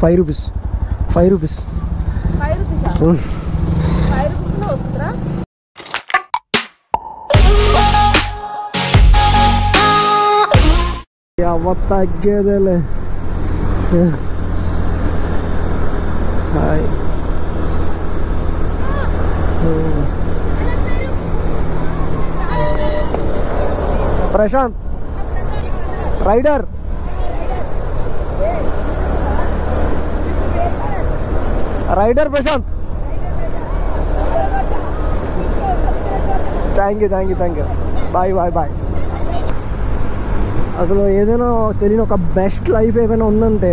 5 rupees. 5 rupees. 5 rupees. 5 rupees లో వస్తుందా? తగ్గేదేలే. Hi Prashant rider. Rider Prashant. Thank you. Bye. అసలు ఏదైనా తెలియని ఒక బెస్ట్ లైఫ్ ఏమైనా ఉందంటే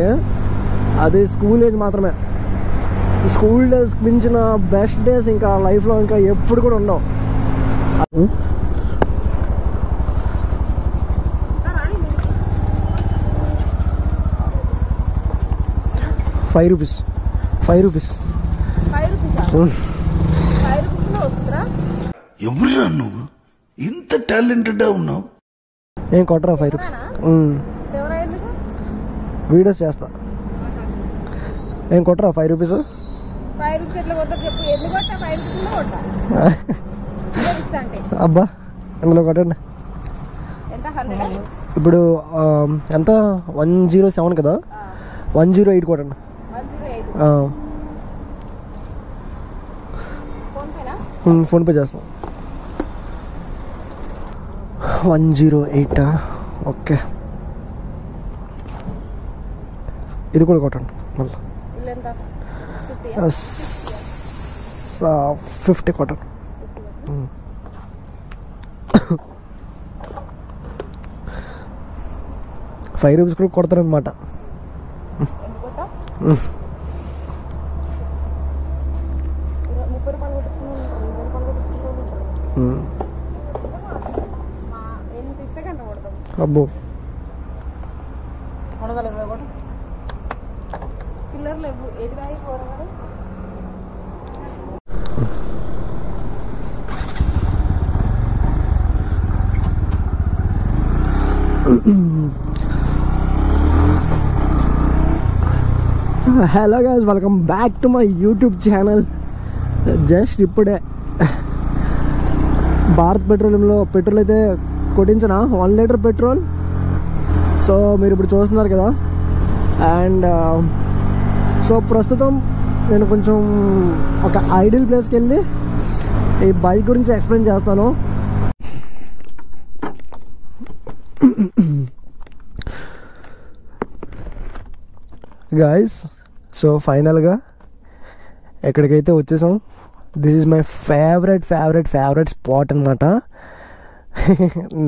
అది స్కూల్ ఏజ్ మాత్రమే. స్కూల్ డేస్ మించిన బెస్ట్ డేస్ ఇంకా లైఫ్లో ఇంకా ఎప్పుడు కూడా ఉండవు. 5 rupees. 5 rupees. 5 rupees. 5 rupees లో వస్తుందా? ఎవరురా నువ్వు ఇంత టాలెంటెడ్గా ఉన్నావు? ఏం కొట్టరా 5 rupees? వీడియోస్ చేస్తా. ఏం కొట్టరా 5 rupees? 5 rupees ఎట్లా కొట్టా చెప్పు. ఎన్ని కొట్టా? 5 rupees లో కొట్టా. అబ్బా అందులో కొట్టండి. ఎంత 100? ఇప్పుడు ఎంత 107 కదా, 108 కొట్టండి. 108. ఫోన్పే చేస్తాం. 108. ఓకే ఇది కూడా కొట్టండి. మళ్ళీ 50 కొట్టండి. 5 rupees కూడా కొడతారనమాట. అబ్బో చిల్లర లేవు. ఏది బ్యాగ్ పోరాడు? Hello guys, welcome back to my YouTube channel. Just ఇప్పుడే భారత్ పెట్రోలియంలో పెట్రోల్ అయితే కొట్టించిన 1 లీటర్ పెట్రోల్. సో మీరు ఇప్పుడు చూస్తున్నారు కదా. అండ్ సో ప్రస్తుతం నేను కొంచెం ఒక ఐడియల్ ప్లేస్కి వెళ్ళి ఈ బైక్ గురించి ఎక్స్ప్లెయిన్ చేస్తాను. గాయస్, సో ఫైనల్గా ఎక్కడికైతే వచ్చేసాం. This is my favourite spot అనమాట.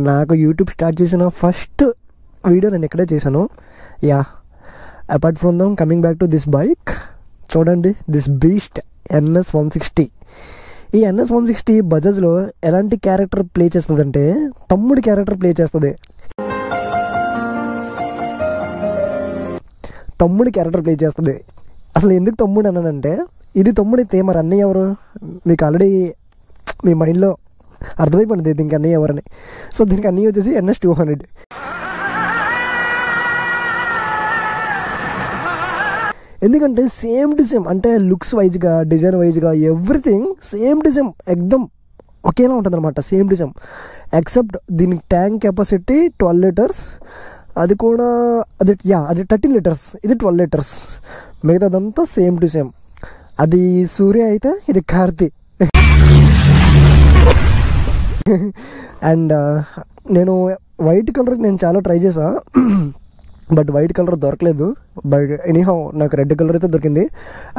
నాకు యూట్యూబ్ స్టార్ట్ చేసిన ఫస్ట్ వీడియో నేను ఇక్కడే చేశాను. Yeah, apart from them coming back to this bike, చూడండి దిస్ బీస్ట్ NS 160. ఈ NS 160 బజాజ్లో ఎలాంటి క్యారెక్టర్ ప్లే చేస్తుందంటే తమ్ముడి క్యారెక్టర్ ప్లే చేస్తుంది. అసలు ఎందుకు తమ్ముడు అన్నానంటే, ఇది తమ్ముడు అయితే మరి అన్నయ్య ఎవరు మీకు ఆల్రెడీ మీ మైండ్లో అర్థమైపోయింది దీనికి అన్నయ్య ఎవరని. సో దీనికి అన్నయ్య వచ్చేసి NS 200. ఎందుకంటే సేమ్ టు సేమ్, అంటే లుక్స్ వైజ్గా, డిజైన్ వైజ్గా, ఎవ్రీథింగ్ సేమ్ టు సేమ్, ఎక్దమ్ ఒకేలా ఉంటుంది అనమాట. సేమ్ టు సేమ్ ఎక్సెప్ట్ దీనికి ట్యాంక్ కెపాసిటీ 12 liters. అది కూడా అది 13 liters, ఇది 12 liters. మిగతాదంతా సేమ్ టు సేమ్. అది సూర్య అయితే ఇది కార్తీ. అండ్ నేను వైట్ కలర్ నేను చాలా ట్రై చేసా, బట్ వైట్ కలర్ దొరకలేదు. బట్ ఎనీహౌ నాకు రెడ్ కలర్ అయితే దొరికింది.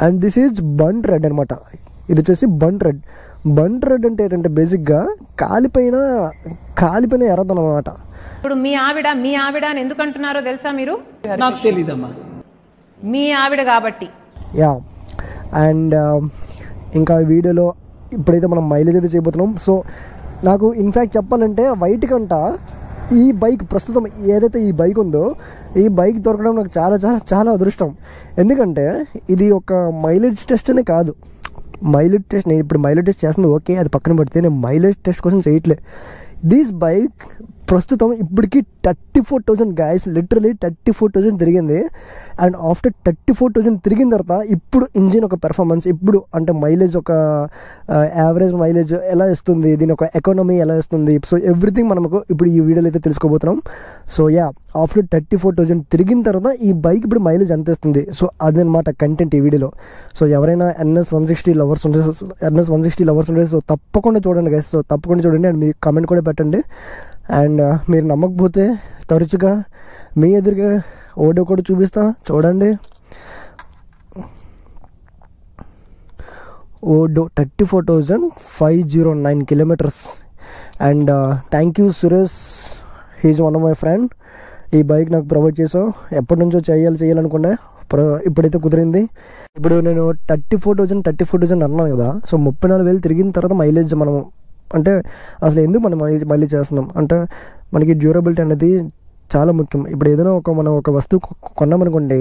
And this is burnt red అనమాట. ఇది వచ్చేసి బంట్ రెడ్ అంటే ఏంటంటే బేసిక్గా కాలిపోయిన ఎర్రదనం అనమాట. ఇప్పుడు మీ ఆవిడ అని ఎందుకు అంటున్నారో తెలుసా మీరు? నాకు తెలీదమ్మా. మీ ఆవిడ కాబట్టి. యా, అండ్ ఇంకా వీడియోలో ఇప్పుడైతే మనం మైలేజ్ అయితే చేయబోతున్నాం. సో నాకు ఇన్ఫ్యాక్ట్ చెప్పాలంటే వైట్ కంట ఈ బైక్, ప్రస్తుతం ఏదైతే ఈ బైక్ ఉందో, ఈ బైక్ దొరకడం నాకు చాలా చాలా చాలా అదృష్టం. ఎందుకంటే ఇది ఒక మైలేజ్ టెస్ట్ అనే కాదు. మైలేజ్ టెస్ట్ నేను ఇప్పుడు మైలేజ్ టెస్ట్ చేస్తుంది ఓకే, అది పక్కన పెడితే నేను మైలేజ్ టెస్ట్ కోసం చేయట్లే. దిస్ బైక్ ప్రస్తుతం ఇప్పటికి 34,000 గాయస్, లిటరలీ 34,000 తిరిగింది. అండ్ ఆఫ్టర్ 34,000 తిరిగిన తర్వాత ఇప్పుడు ఇంజిన్ ఒక పెర్ఫార్మెన్స్, ఇప్పుడు అంటే మైలేజ్, ఒక యావరేజ్ మైలేజ్ ఎలా ఇస్తుంది, దీని ఒక ఎకానమీ ఎలా ఇస్తుంది, సో ఎవ్రీథింగ్ మనకు ఇప్పుడు ఈ వీడియోలో అయితే తెలుసుకోబోతున్నాం. సో యా, ఆఫ్టర్ 34,000 తిరిగిన తర్వాత ఈ బైక్ ఇప్పుడు మైలేజ్ ఎంత ఇస్తుంది, సో అదనమాట కంటెంట్ ఈ వీడియోలో. సో ఎవరైనా NS160 లవర్స్ ఉంటే సో తప్పకుండా చూడండి గైస్, సో తప్పకుండా చూడండి. అండ్ మీ కామెంట్ కూడా పెట్టండి. అండ్ మీరు నమ్మకపోతే తరచుగా మీ ఎదురుగా ఓడో కూడా చూపిస్తా, చూడండి. Odo 34,509 kilometres. And thank you Suresh, he's one of my friend. ఈ బైక్ నాకు ప్రొవైడ్ చేసావు, ఎప్పటి నుంచో చేయాలనుకుంటే ఇప్పుడైతే కుదిరింది. ఇప్పుడు నేను 34,000 అన్నాను కదా, సో 34,000 తిరిగిన తర్వాత మైలేజ్ మనం అంటే అసలు ఎందుకు మనం మైలేజ్ చేస్తున్నాం అంటే మనకి డ్యూరబిలిటీ అనేది చాలా ముఖ్యం. ఇప్పుడు ఏదైనా మనం ఒక వస్తువు కొన్నామనుకోండి,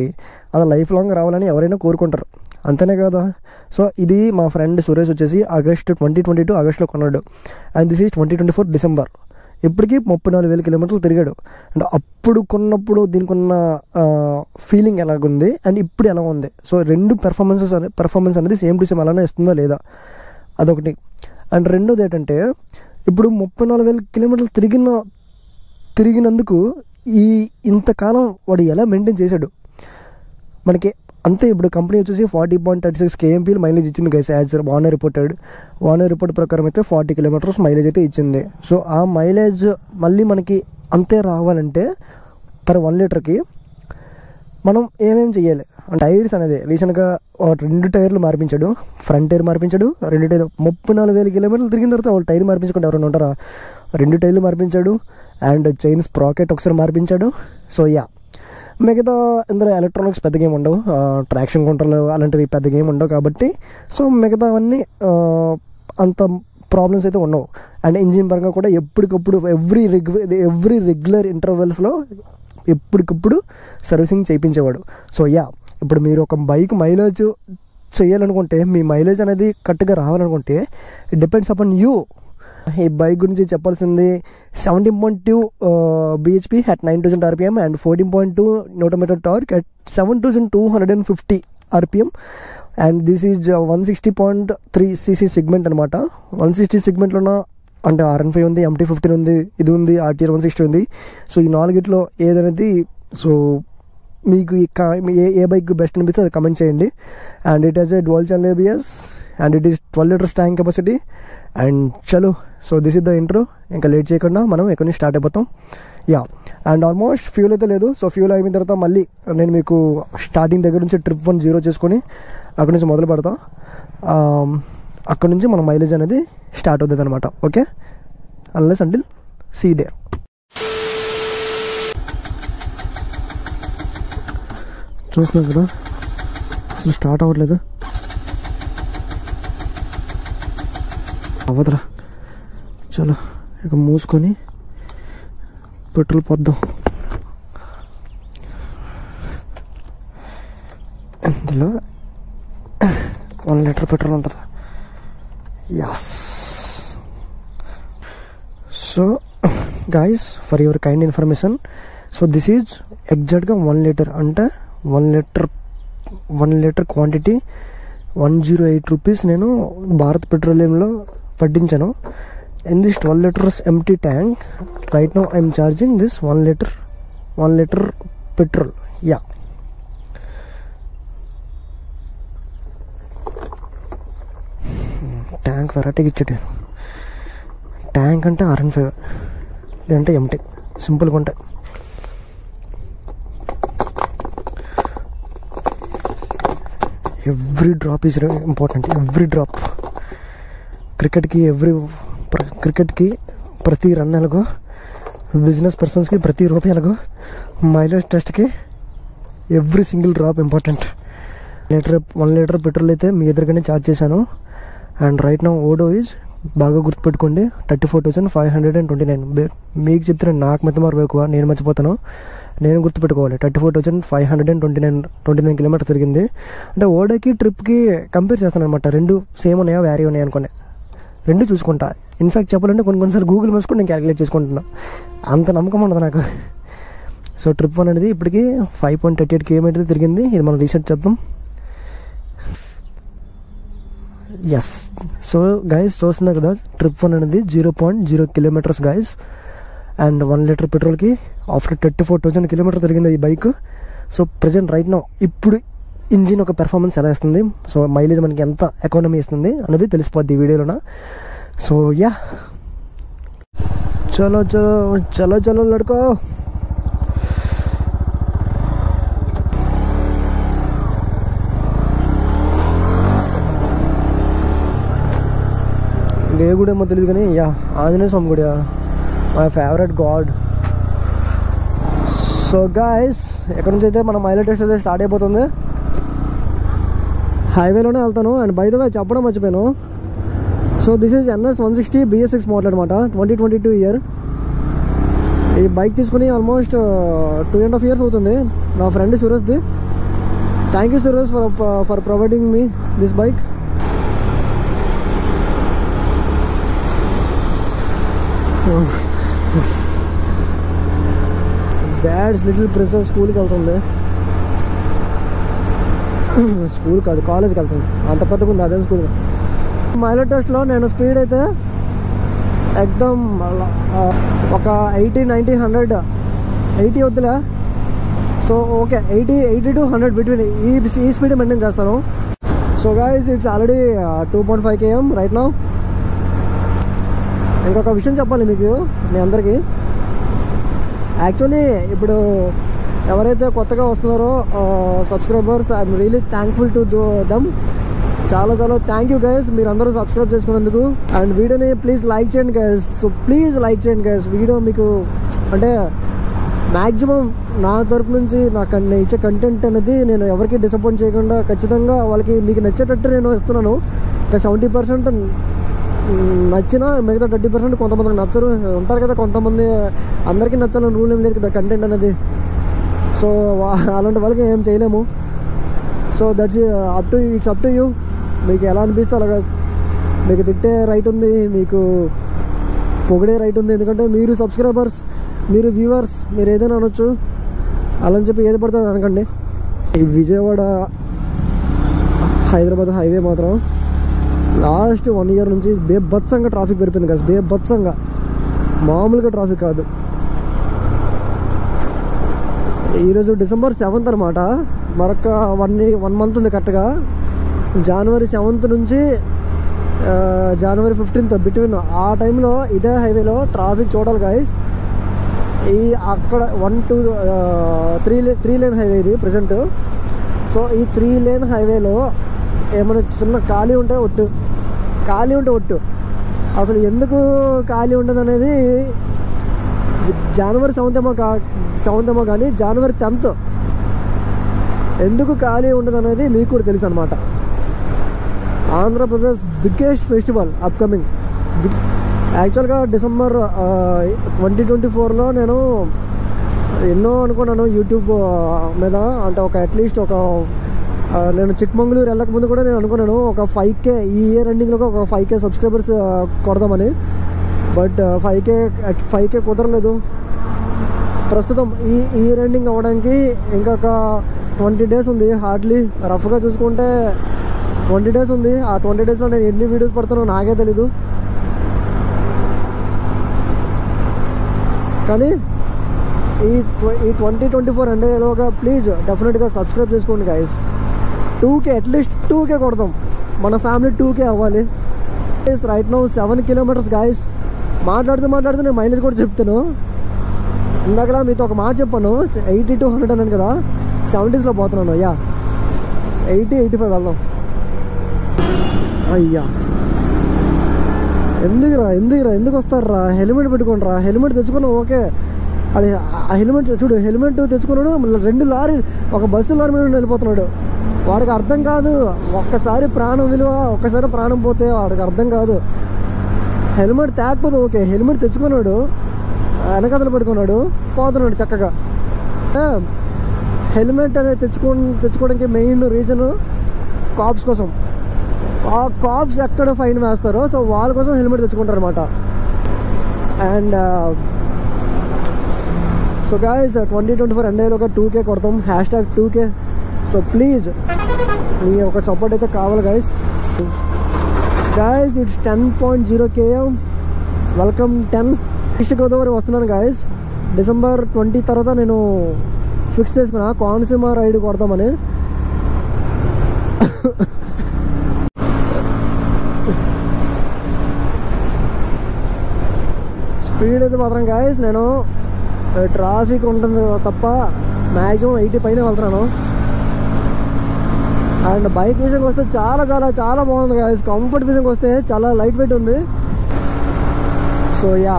అది లైఫ్ లాంగ్ రావాలని ఎవరైనా కోరుకుంటారు, అంతేనే కదా. సో ఇది మా ఫ్రెండ్ సురేష్ వచ్చేసి ఆగస్ట్ 2022 ఆగస్టులో కొన్నాడు. And this is 2024 December. ఇప్పటికీ 34,000 కిలోమీటర్లు తిరిగాడు. అండ్ అప్పుడు కొన్నప్పుడు దీనికి ఉన్న ఫీలింగ్ ఎలాగుంది అండ్ ఇప్పుడు ఎలా ఉంది, సో రెండు పెర్ఫార్మెన్స్ అనేది సేమ్ టు సేమ్ అలానే ఇస్తుందో లేదా, అదొకటి. అండ్ రెండోది ఏంటంటే ఇప్పుడు 34,000 కిలోమీటర్లు తిరిగినందుకు ఇంతకాలం వాడు ఎలా మెయింటైన్ చేశాడు మనకి అంతే. ఇప్పుడు కంపెనీ వచ్చేసి 40.36 kmpl మైలేజ్ ఇచ్చింది గైస్, యాజ్ వార్నర్ రిపోర్ట్ ప్రకారం అయితే 40 కిలోమీటర్స్ మైలేజ్ అయితే ఇచ్చింది. సో ఆ మైలేజ్ మళ్ళీ మనకి అంతే రావాలంటే పర్ 1 లీటర్కి మనం ఏమేమి చేయాలి. టైర్స్ అనేది రీసెంట్గా 2 టైర్లు మార్పించాడు, ఫ్రంట్ టైర్ మార్పించాడు, 2 టైర్లు. 34,000 కిలోమీటర్లు తిరిగిన తర్వాత వాళ్ళు టైర్ మార్పించుకుంటే ఎవరైనా ఉంటారా, 2 టైర్లు మార్పించాడు. అండ్ చైన్ స్ప్రాకెట్ ఒకసారి మార్పించాడు. సో యా, మిగతా ఇందులో ఎలక్ట్రానిక్స్ పెద్దగా ఏమి ఉండవు, ట్రాక్షన్ కంట్రోల్ అలాంటివి పెద్దగా ఏమి ఉండవు కాబట్టి సో మిగతావన్నీ అంత ప్రాబ్లమ్స్ అయితే ఉండవు. అండ్ ఇంజిన్ పరంగా కూడా ఎప్పటికప్పుడు ఎవ్రీ రెగ్యులర్ ఇంటర్వెల్స్లో ఎప్పటికప్పుడు సర్వీసింగ్ చేయించేవాడు. సో యా, ఇప్పుడు మీరు ఒక బైక్ మైలేజ్ చేయాలనుకుంటే, మీ మైలేజ్ అనేది కరెక్ట్గా రావాలనుకుంటే ఇట్ డిపెండ్స్ అపాన్ యూ. ఈ బైక్ గురించి చెప్పాల్సింది 17.2 bhp at 9,000 rpm and 14.2 Nm torque at 7,250 rpm. And this is 160.3 cc segment అనమాట. 160 సెగ్మెంట్లోన అంటే RN5 ఉంది, MT-15 ఉంది, ఇది ఉంది, RTR 160 ఉంది. సో ఈ నాలుగిట్లో ఏదనేది సో మీకు ఏ బైక్ బెస్ట్ అనిపిస్తే అది కమెంట్ చేయండి. And it has a dual channel ABS and it is 12 liters tank capacity. And చలో, so this is the intro. ఇంకా లేట్ చేయకుండా మనం ఎక్కడి నుంచి స్టార్ట్ అయిపోతాం. యా, అండ్ ఆల్మోస్ట్ ఫ్యూల్ అయితే లేదు. సో ఫ్యూల్ అయిన తర్వాత మళ్ళీ నేను మీకు స్టార్టింగ్ దగ్గర నుంచి ట్రిప్ 1 చేసుకొని అక్కడి నుంచి మొదలు పెడతా. అక్కడ నుంచి మన మైలేజ్ అనేది స్టార్ట్ అవుతుంది అనమాట. Okay, unless until see there. చూస్తున్నాం కదా, అసలు స్టార్ట్ అవ్వట్లేదు. అవ్వదురా, చలో ఇక మూసుకొని పెట్రోల్ పోద్దాం. ఇందులో 1 లీటర్ పెట్రోల్ ఉంటుంది. Yes. So guys, for your kind information, so this is ఎగ్జాక్ట్గా 1 లీటర్ అంటే 1 లీటర్ క్వాంటిటీ 108 రూపీస్ నేను భారత్ పెట్రోలియంలో పట్టించాను. In this 12 liters empty tank right now I am charging this 1 liter petrol. Yeah, tank వెరైటీకి ఇచ్చేది. Tank అంటే RN5, లేదంటే MT, సింపుల్గా ఉంటాయి. Every drop is important, every drop. క్రికెట్కి ప్రతి రన్ ఎలాగో, బిజినెస్ పర్సన్స్కి ప్రతి రూపాయి ఎలాగో, మైలేజ్ టెస్ట్కి every single drop important. 1 litre petrol అయితే మీ ఎదురుగానే ఛార్జ్ చేశాను. అండ్ రైట్ నౌ ఓడో ఈజ్, బాగా గుర్తుపెట్టుకోండి, 34,529. మీకు చెప్తే నాకు మధ్య ఎక్కువ, నేను మర్చిపోతాను, నేను గుర్తుపెట్టుకోవాలి. 34,529 కిలోమీటర్ తిరిగింది. అంటే ఓడోకి ట్రిప్కి కంపేర్ చేస్తాను అనమాట. 2 సేమ్ ఉన్నాయా, వ్యారీ ఉన్నాయా అనుకునే 2 చూసుకుంటా. ఇన్ఫ్యాక్ట్ చెప్పాలంటే కొన్నిసార్లు గూగుల్ మ్యాప్స్ కూడా నేను క్యాలిక్యులేట్ చేసుకుంటున్నా, అంత నమ్మకం ఉండదు నాకు. సో ట్రిప్ 1 అనేది ఇప్పటికి 5.38 km తిరిగింది. ఇది మనం రీసెట్ చేద్దాం. ఎస్. సో గైస్ చూస్తున్నారు కదా, ట్రిప్ 1 అనేది 0.0 km గైస్. అండ్ 1 లీటర్ పెట్రోల్కి ఆఫ్టర్ 34,000 km తిరిగింది ఈ bike. So present right now ఇప్పుడు ఇంజిన్ ఒక పెర్ఫార్మెన్స్ ఎలా ఇస్తుంది, సో మైలేజ్ మనకి ఎంత ఎకానమీ ఇస్తుంది అనేది తెలిసిపోద్ది ఈ వీడియోలోన. సో యా, చలో చలో చలో చలో లడ్కో. ఏ గుడి ఏమో తెలియదు కానీ యా, ఆంజనేయ స్వామి గుడి, my favourite God. So guys, ఎక్కడి నుంచి అయితే మన మైలేజ్ టెస్ట్ అయితే స్టార్ట్ అయిపోతుంది. హైవేలోనే వెళ్తాను. అండ్ బై ద వే చెప్పడం మర్చిపోయాను, so this is NS 160 BS6 model అనమాట, 2022 ఇయర్. ఈ బైక్ తీసుకుని ఆల్మోస్ట్ 2.5 years అవుతుంది. నా ఫ్రెండ్ సురేష్ది. Thank you Suresh for providing me this bike. Dad's little princess స్కూల్కి వెళ్తుంది. స్కూల్ కాదు, కాలేజ్కి వెళ్తుంది. అంత పెద్దగా ఉంది అదే స్కూల్. మైలేజ్ టెస్ట్లో నేను స్పీడ్ అయితే ఎక్దమ్ ఒక 80, 90, 100, 80 వద్దులే. సో ఓకే, 80 to 100 బిట్వీన్ ఈ స్పీడ్ మెయింటైన్ చేస్తాను. So guys, it's already 2.5 km right now. ఇంకొక విషయం చెప్పాలి మీకు, మీ అందరికీ. యాక్చువల్లీ ఇప్పుడు ఎవరైతే కొత్తగా వస్తున్నారో subscribers, I'm really thankful to them. చాలా చాలా థ్యాంక్ యూ గైస్, మీరు అందరూ సబ్స్క్రైబ్ చేసుకున్నందుకు. అండ్ వీడియోని ప్లీజ్ లైక్ చేయండి గైస్. సో ప్లీజ్ లైక్ చేయండి గైస్. వీడియో మీకు అంటే మ్యాక్సిమం నా తరపు నుంచి నాకు ఇచ్చే కంటెంట్ అనేది నేను ఎవరికి డిసప్పాయింట్ చేయకుండా ఖచ్చితంగా వాళ్ళకి మీకు నచ్చేటట్టు నేను ఇస్తున్నాను. ఇంకా 70% నచ్చినా మిగతా 30% కొంతమందికి నచ్చరు ఉంటారు కదా. కొంతమంది అందరికీ నచ్చాలని రూల్ ఏం లేదు కదా కంటెంట్ అనేది. సో అలాంటి వాళ్ళకి ఏం చేయలేము. So that's it's up to you. మీకు ఎలా అనిపిస్తే అలాగా. మీకు తిట్టే రైట్ ఉంది, మీకు పొగిడే రైట్ ఉంది. ఎందుకంటే మీరు సబ్స్క్రైబర్స్, మీరు వ్యూవర్స్, మీరు ఏదైనా అనొచ్చు. అలా అని చెప్పి ఏది పడుతుంది అనకండి. ఈ విజయవాడ హైదరాబాద్ హైవే మాత్రం లాస్ట్ 1 year నుంచి బేభత్సంగా ట్రాఫిక్ పెరిపోయింది కదా. బేభత్సంగా, మామూలుగా ట్రాఫిక్ కాదు. ఈరోజు December 7th అనమాట. మరొక 1 month ఉంది కరెక్ట్గా. January 7th నుంచి January 15th బిట్వీన్ ఆ టైంలో ఇదే హైవేలో ట్రాఫిక్ చూడాలి గైస్. ఈ అక్కడ 1 to 3 lane హైవే ఇది ప్రజెంట్. సో ఈ 3 lane హైవేలో ఏమైనా చిన్న ఖాళీ ఉంటే ఒట్టు. అసలు ఎందుకు ఖాళీ ఉండదు అనేది January 7th ఏమో కానీ January 10th ఎందుకు ఖాళీ ఉండదు అనేది మీకు కూడా తెలుసు అనమాట. Andhra Pradesh biggest festival upcoming. యాక్చువల్గా December 2024లో నేను ఎన్నో అనుకున్నాను యూట్యూబ్ మీద. అంటే ఒక అట్లీస్ట్ నేను చిక్మంగళూరు వెళ్ళకముందు కూడా నేను అనుకున్నాను ఒక 5K ఈ ఇయర్ ఎండింగ్లో ఒక 5K సబ్స్క్రైబర్స్ కొడదామని. బట్ 5K కుదరలేదు. ప్రస్తుతం ఈ ఇయర్ ఎండింగ్ అవ్వడానికి ఇంకొక 20 days ఉంది. హార్డ్లీ రఫ్గా చూసుకుంటే 20 days ఉంది. ఆ 20 daysలో నేను ఎన్ని వీడియోస్ పడతానో నాకే తెలీదు. కానీ ఈ 2024 ఎండేలోగా ప్లీజ్ డెఫినెట్గా సబ్స్క్రైబ్ చేసుకోండి గైస్. 2K అట్లీస్ట్ 2K కొడదాం. మన ఫ్యామిలీ 2K అవ్వాలి. Right now 7 kilometers guys. మాట్లాడుతూ నేను మైలేజ్ కూడా చెప్తాను. ఇందాకలా మీతో ఒక మాట చెప్పాను, 80 to 100 అన్నాను కదా. 70sలో పోతున్నాను. అయ్యా 80-85 వెళ్దాం. అయ్యా ఎందుకు వస్తారా? హెల్మెట్ పెట్టుకోండిరా. హెల్మెట్ తెచ్చుకున్నావు ఓకే, అది ఆ హెల్మెట్ చూడు. హెల్మెట్ తెచ్చుకున్నాడు, 2 లారీ ఒక బస్సు లారీ మీద వెళ్ళిపోతున్నాడు. వాడికి అర్థం కాదు ఒక్కసారి ప్రాణం విలువ, ఒక్కసారి ప్రాణం పోతే వాడికి అర్థం కాదు. హెల్మెట్ తేకపోతే ఓకే, హెల్మెట్ తెచ్చుకున్నాడు, వెనకథలు పెట్టుకున్నాడు, పోతున్నాడు చక్కగా. హెల్మెట్ అనేది తెచ్చుకోవడానికి మెయిన్ రీజన్ కాప్స్ కోసం. ఆ కాప్స్ ఎక్కడ ఫైన్ వేస్తారో సో వాళ్ళ కోసం హెల్మెట్ తెచ్చుకుంటారు అనమాట. అండ్ సో గాయస్ 2024 ఎండేలోగా 2K కొడతాం, #2K. సో ప్లీజ్ మీ ఒక సపోర్ట్ అయితే కావాలి guys. It's 10.0 km. Welcome 10. East Godavari వస్తున్నాను గాయస్. డిసెంబర్ 20 తర్వాత నేను ఫిక్స్ చేసుకున్నా కోనసీమ రైడ్ కొడతామని. స్పీడ్ అయితే మాత్రం గాయస్ నేను ట్రాఫిక్ ఉంటుంది తప్ప మ్యాక్సిమం 80 పైన వెళ్తున్నాను. అండ్ బైక్ విషయంకి వస్తే చాలా చాలా చాలా బాగుంది గాయస్. కంఫర్ట్ విషయంకి వస్తే చాలా లైట్ వెయిట్ ఉంది. సో యా,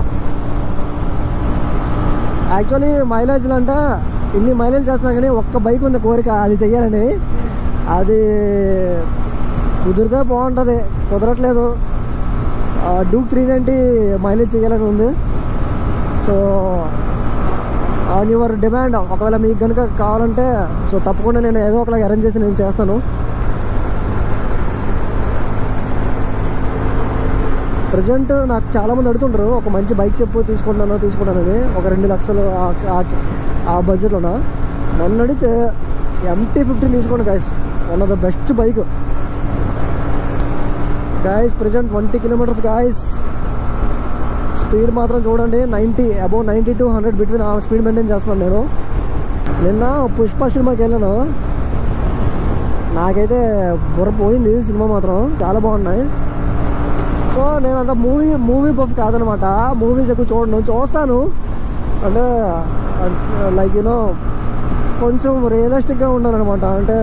యాక్చువల్లీ మైలేజ్లు అంట ఇన్ని మైలేజ్ చేస్తున్నా కానీ ఒక్క బైక్ ఉంది కోరిక, అది చెయ్యాలని. అది కుదిరితే బాగుంటుంది, కుదరట్లేదు. డూక్ 390 మైలేజ్ చేయాలని ఉంది. సో ఆన్ యువర్ డిమాండ్, ఒకవేళ మీకు కనుక కావాలంటే సో తప్పకుండా నేను ఏదో ఒకలా అరేంజ్ చేసి నేను చేస్తాను. ప్రజెంట్ నాకు చాలామంది అడుగుతుంటారు ఒక మంచి బైక్ చెప్పు, తీసుకుంటాను అది ఒక 2 లక్షలు ఆ బడ్జెట్లోనా. నన్ను అడిగితే MT-15 తీసుకోండి guys, one of the best bike guys. Present 20 kilometres guys. Speed మాత్రం చూడండి 90, అబౌవ్ 90 to 100 బిట్వీన్ ఆ స్పీడ్ మెయింటైన్ చేస్తున్నాను నేను. నిన్న పుష్ప సినిమాకి వెళ్ళాను, నాకైతే బుర్ర పోయింది. సినిమా మాత్రం చాలా బాగున్నాయి. సో నేను అంత మూవీ బఫ్ కాదనమాట, మూవీస్ ఎక్కువ చూస్తాను. అంటే లైక్ యూనో కొంచెం రియలిస్టిక్గా ఉండాలన్నమాట. అంటే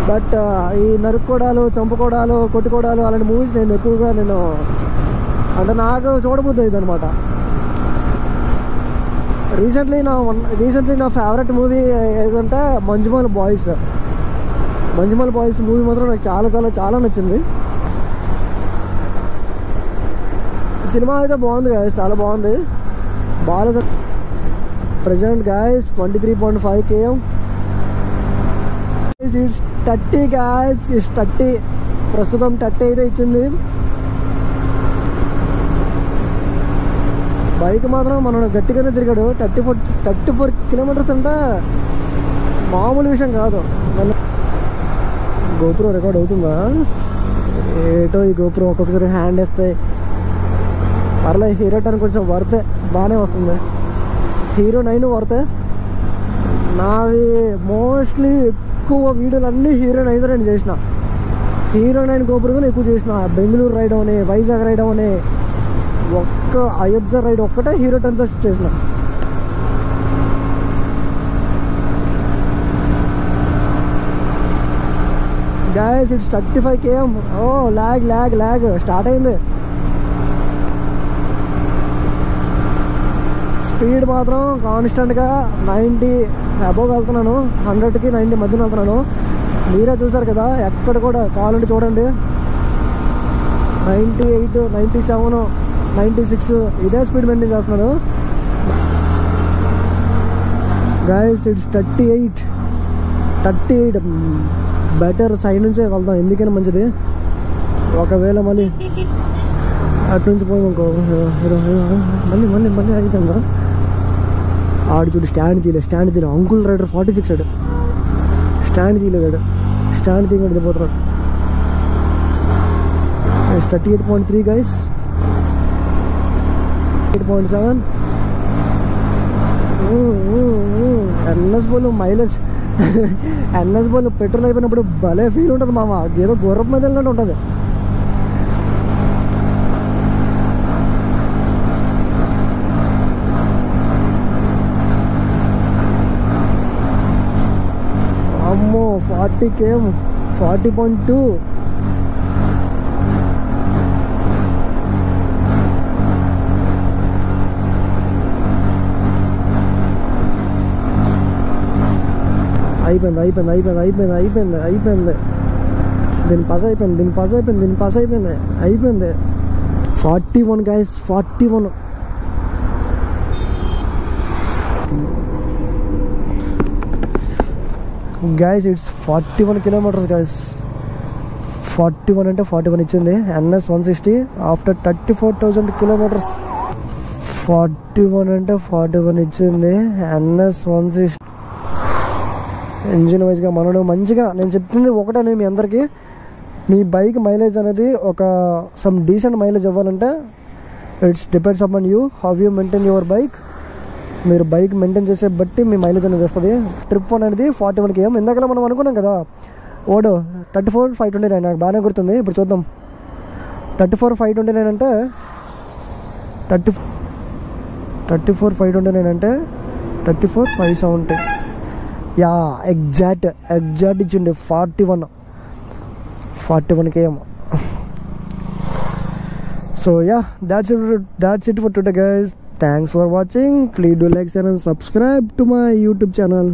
బట్ ఈ నరుక్కోవడాలు, చంపుకోవడాలు, కొట్టుకోవడాలు అలాంటి మూవీస్ నేను ఎక్కువగా అంటే నాకు చూడబుద్ధి అయింది అనమాట. రీసెంట్లీ నా ఫేవరెట్ మూవీ ఏదంటే మంజుమల్ బాయ్స్ మూవీ మాత్రం నాకు చాలా చాలా చాలా నచ్చింది. సినిమా అయితే బాగుంది గాయస్, చాలా బాగుంది. బాగాలేదు. Present guys 23.5 km. It's 30 guys, it's 30. ప్రస్తుతం 30 అయితే ఇచ్చింది. బైక్ మాత్రం మనం గట్టిగానే తిరిగాడు. 34 కిలోమీటర్స్ అంటే మామూలు విషయం కాదు. గోప్రో రికార్డ్ అవుతుందా ఏటో, ఈ గోప్రో ఒక్కొక్కసారి హ్యాండ్ వేస్తే పర్లేదు. హీరో 10 కొంచెం వర్తే, బాగానే వస్తుంది. హీరో 9 వర్తే. నావి మోస్ట్లీ ఎక్కువ వీడియోలు అన్నీ హీరో 9 నేను చేసిన. హీరో 9 గోపురతో ఎక్కువ చేసిన. బెంగళూరు రైడ్ అవని, వైజాగ్ రైడ్ అవని, ఒక్క అయోధ్య రైడ్ ఒక్కటే హీరో 10తో చేసిన. Guys it's 35 km. ఓ లాగ్ స్టార్ట్ అయింది. స్పీడ్ మాత్రం కాన్స్టెంట్గా 90 అబోవ్ వెళ్తున్నాను. 100కి 90 మధ్యన వెళ్తున్నాను. మీరే చూసారు కదా, ఎక్కడ కూడా కావాలంటే చూడండి. 98, 97, 96 ఇదే స్పీడ్ మెయింటైన్ చేస్తున్నాను. Guys it's 38. బెటర్ సైడ్ నుంచే వెళ్దాం, ఎందుకైనా మంచిది. ఒకవేళ మళ్ళీ అటు నుంచి పోయి ఇంకో మళ్ళీ అయిపోయిందా. ఆడు చూడు స్టాండ్ తీయలే. అంకుల్ రైడర్ 46 ఆడు స్టాండ్ తీయలేదాడు. స్టాండ్ తీయకుండా వెళ్ళిపోతున్నాడు. 38.3 గైస్. 8.7. ఎన్ఎస్ బోల్ మైలేజ్ ఎన్ఎస్ బోల్ పెట్రోల్ అయిపోయినప్పుడు భలే ఫీల్ ఉంటుంది మామ. ఏదో గుర్రం మీద వెళ్ళినట్టు ఉంటుంది. అమ్మో 40 km, 40.2. అయిపోయింది. దీని పాస్ అయిపోయింది. 41 guys, 41. Guys it's 41 kilometres guys. 41 అంటే 41 ఇచ్చింది. NS 160 after 34,000 kilometres. 41 అంటే 41 ఇచ్చింది. NS 160 ఇంజిన్ వైజ్గా మనడు మంచిగా. నేను చెప్తుంది ఒకటే మీ అందరికీ, మీ బైక్ మైలేజ్ అనేది ఒక సమ్ డీసెంట్ మైలేజ్ ఇవ్వాలంటే it's depends upon you, how you maintain your bike. మీరు బైక్ మెయింటైన్ చేసే బట్టి మీ మైలేజ్ అనేది వస్తుంది. ట్రిప్ 1 అనేది 41 km. ఇందాక మనం అనుకున్నాం కదా ఓడో 34,529, నాకు బాగానే గుర్తుంది. ఇప్పుడు చూద్దాం. 34,529 అంటే 34,529 అంటే 34,570. యా ఎగ్జాక్ట్ ఇచ్చిండి 41 km. So yeah, that's it for today guys. Thanks for watching. Please do like, share and subscribe to my YouTube channel.